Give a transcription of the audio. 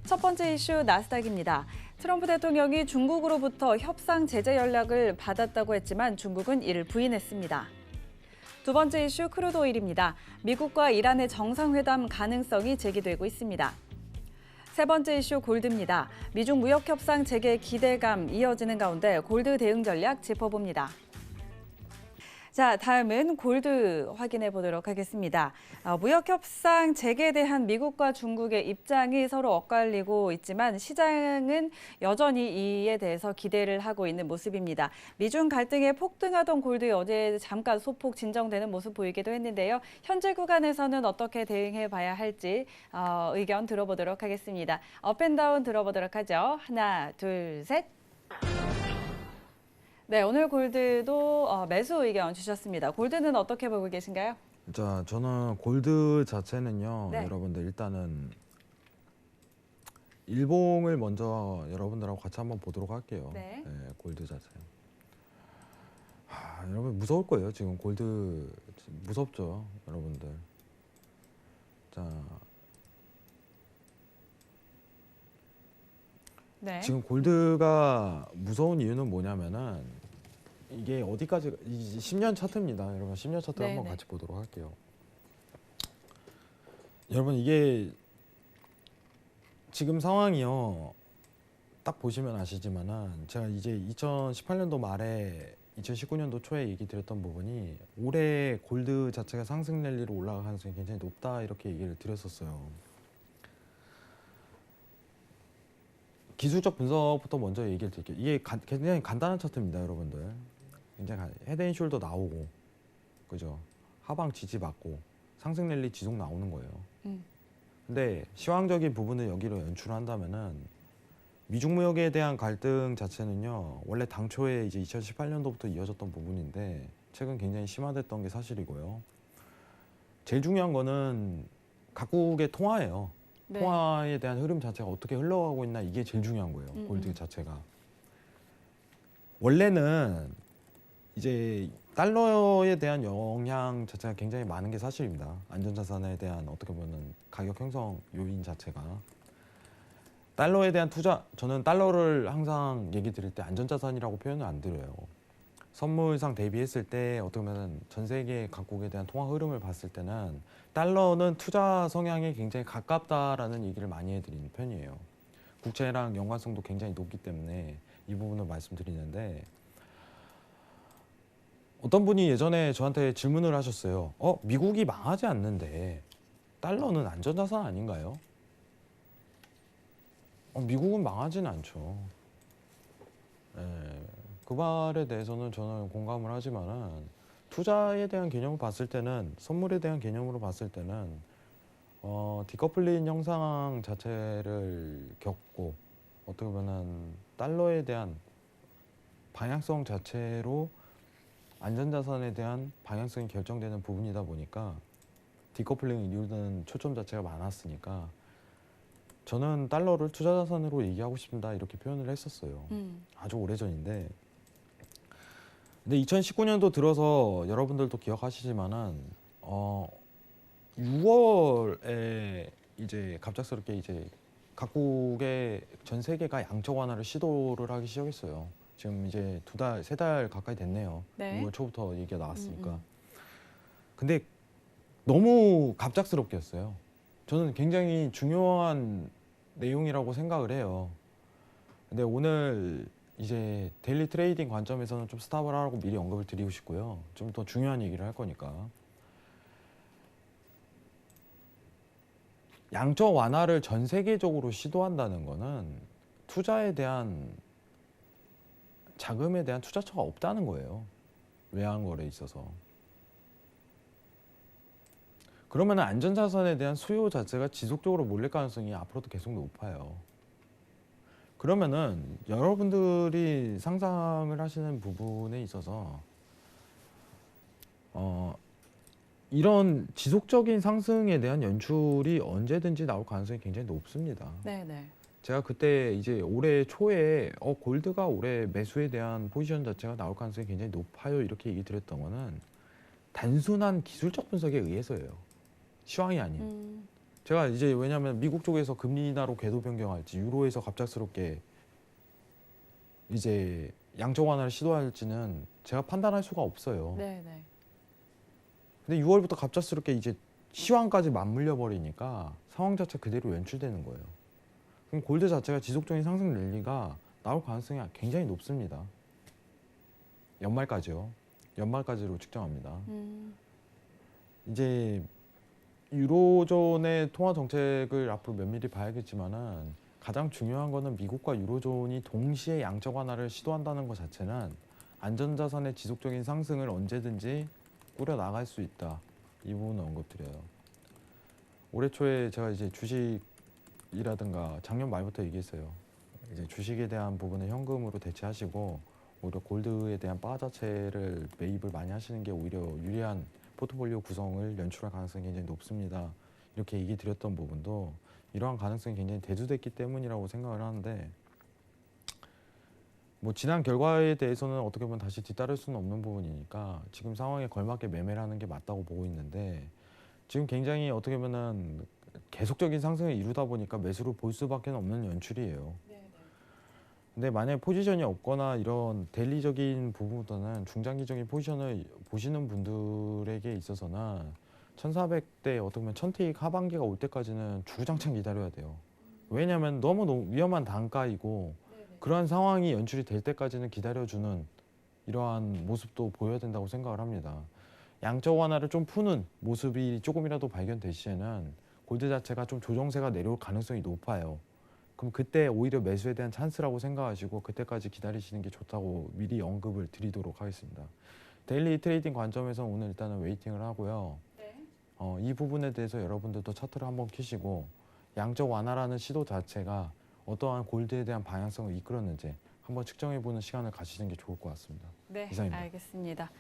첫 번째 이슈 나스닥입니다. 트럼프 대통령이 중국으로부터 협상 제재 연락을 받았다고 했지만 중국은 이를 부인했습니다. 두 번째 이슈 크루드 오일입니다. 미국과 이란의 정상회담 가능성이 제기되고 있습니다. 세 번째 이슈 골드입니다. 미중 무역 협상 재개 기대감 이어지는 가운데 골드 대응 전략 짚어봅니다. 자, 다음은 골드 확인해 보도록 하겠습니다. 무역 협상 재개에 대한 미국과 중국의 입장이 서로 엇갈리고 있지만 시장은 여전히 이에 대해서 기대를 하고 있는 모습입니다. 미중 갈등에 폭등하던 골드 어제 잠깐 소폭 진정되는 모습 보이기도 했는데요. 현재 구간에서는 어떻게 대응해 봐야 할지 의견 들어보도록 하겠습니다. 업앤다운 들어보도록 하죠. 하나, 둘, 셋. 네, 오늘 골드도 매수 의견 주셨습니다. 골드는 어떻게 보고 계신가요? 자, 저는 골드 자체는요, 네. 여러분들 일단은 일봉을 먼저 여러분들하고 같이 한번 보도록 할게요. 네. 골드 자체. 여러분 무서울 거예요. 지금 골드 무섭죠, 여러분들. 자, 네. 지금 골드가 무서운 이유는 뭐냐면은 이게 어디까지 10년 차트입니다. 여러분 10년 차트 네, 한번 네. 같이 보도록 할게요. 여러분 이게 지금 상황이요. 딱 보시면 아시지만은 제가 이제 2018년도 말에 2019년도 초에 얘기 드렸던 부분이 올해 골드 자체가 상승 랠리로 올라갈 가능성이 굉장히 높다 이렇게 얘기를 드렸었어요. 기술적 분석부터 먼저 얘기를 드릴게요. 이게 굉장히 간단한 차트입니다, 여러분들. 굉장히 헤드앤숄더 나오고, 그죠? 하방 지지 받고 상승 랠리 지속 나오는 거예요. 근데 시황적인 부분을 여기로 연출한다면은 미중 무역에 대한 갈등 자체는요, 원래 당초에 이제 2018년도부터 이어졌던 부분인데 최근 굉장히 심화됐던 게 사실이고요. 제일 중요한 거는 각국의 통화예요. 네. 통화에 대한 흐름 자체가 어떻게 흘러가고 있나 이게 제일 중요한 거예요. 골드 자체가. 원래는 이제 달러에 대한 영향 자체가 굉장히 많은 게 사실입니다. 안전자산에 대한 어떻게 보면 가격 형성 요인 자체가. 달러에 대한 투자, 저는 달러를 항상 얘기 드릴 때 안전자산이라고 표현을 안 드려요. 선물상 대비했을 때 어떻게 보면 전 세계 각국에 대한 통화 흐름을 봤을 때는 달러는 투자 성향에 굉장히 가깝다라는 얘기를 많이 해드리는 편이에요. 국채랑 연관성도 굉장히 높기 때문에 이 부분을 말씀드리는데 어떤 분이 예전에 저한테 질문을 하셨어요. 미국이 망하지 않는데 달러는 안전자산 아닌가요? 미국은 망하지는 않죠. 그 말에 대해서는 저는 공감을 하지만은 투자에 대한 개념을 봤을 때는 선물에 대한 개념으로 봤을 때는 디커플링 현상 자체를 겪고 어떻게 보면 달러에 대한 방향성 자체로 안전자산에 대한 방향성이 결정되는 부분이다 보니까 디커플링을 이루는 초점 자체가 많았으니까 저는 달러를 투자자산으로 얘기하고 싶다 이렇게 표현을 했었어요. 아주 오래전인데 근데 2019년도 들어서 여러분들도 기억하시지만은 6월에 이제 갑작스럽게 이제 각국의 전 세계가 양적 완화를 시도를 하기 시작했어요. 지금 이제 2달, 3달 가까이 됐네요. 네. 6월 초부터 얘기가 나왔으니까. 근데 너무 갑작스럽게 했어요. 저는 굉장히 중요한 내용이라고 생각을 해요. 근데 오늘 이제 데일리 트레이딩 관점에서는 좀 스탑을 하라고 미리 언급을 드리고 싶고요. 좀 더 중요한 얘기를 할 거니까. 양적 완화를 전 세계적으로 시도한다는 거는 투자에 대한 자금에 대한 투자처가 없다는 거예요. 외환거래에 있어서. 그러면 안전자산에 대한 수요 자체가 지속적으로 몰릴 가능성이 앞으로도 계속 높아요. 그러면은 여러분들이 상상을 하시는 부분에 있어서 이런 지속적인 상승에 대한 연출이 언제든지 나올 가능성이 굉장히 높습니다. 네, 네. 제가 그때 이제 올해 초에 골드가 올해 매수에 대한 포지션 자체가 나올 가능성이 굉장히 높아요 이렇게 얘기 드렸던 거는 단순한 기술적 분석에 의해서예요. 시황이 아닌. 제가 이제 왜냐하면 미국 쪽에서 금리 인하로 궤도 변경할지 유로에서 갑작스럽게 이제 양적 완화를 시도할지는 제가 판단할 수가 없어요. 네, 네. 근데 6월부터 갑작스럽게 이제 시황까지 맞물려 버리니까 상황 자체 그대로 연출되는 거예요. 그럼 골드 자체가 지속적인 상승 랠리가 나올 가능성이 굉장히 높습니다. 연말까지요. 연말까지로 측정합니다. 이제 유로존의 통화 정책을 앞으로 면밀히 봐야겠지만은 가장 중요한 거는 미국과 유로존이 동시에 양적 완화를 시도한다는 것 자체는 안전자산의 지속적인 상승을 언제든지 꾸려 나갈 수 있다. 이 부분을 언급드려요. 올해 초에 제가 이제 주식이라든가 작년 말부터 얘기했어요. 이제 주식에 대한 부분은 현금으로 대체하시고 오히려 골드에 대한 바 자체를 매입을 많이 하시는 게 오히려 유리한 포트폴리오 구성을 연출할 가능성이 굉장히 높습니다. 이렇게 얘기 드렸던 부분도 이러한 가능성이 굉장히 대두됐기 때문이라고 생각을 하는데 뭐 지난 결과에 대해서는 어떻게 보면 다시 뒤따를 수는 없는 부분이니까 지금 상황에 걸맞게 매매를 하는 게 맞다고 보고 있는데 지금 굉장히 어떻게 보면은 계속적인 상승을 이루다 보니까 매수를 볼 수밖에 없는 연출이에요. 근데 만약에 포지션이 없거나 이런 데일리적인 부분보다는 중장기적인 포지션을 보시는 분들에게 있어서는 1400대 어떻게 보면 1000테이크 하반기가 올 때까지는 주구장창 기다려야 돼요. 왜냐하면 너무 위험한 단가이고 그러한 상황이 연출이 될 때까지는 기다려주는 이러한 모습도 보여야 된다고 생각을 합니다. 양적 완화를 좀 푸는 모습이 조금이라도 발견될 시에는 골드 자체가 좀 조정세가 내려올 가능성이 높아요. 그럼 그때 오히려 매수에 대한 찬스라고 생각하시고 그때까지 기다리시는 게 좋다고 미리 언급을 드리도록 하겠습니다. 데일리 트레이딩 관점에서 오늘 일단은 웨이팅을 하고요. 이 부분에 대해서 여러분들도 차트를 한번 켜시고 양적 완화라는 시도 자체가 어떠한 골드에 대한 방향성을 이끌었는지 한번 측정해보는 시간을 가지시는 게 좋을 것 같습니다. 네, 이상입니다. 알겠습니다.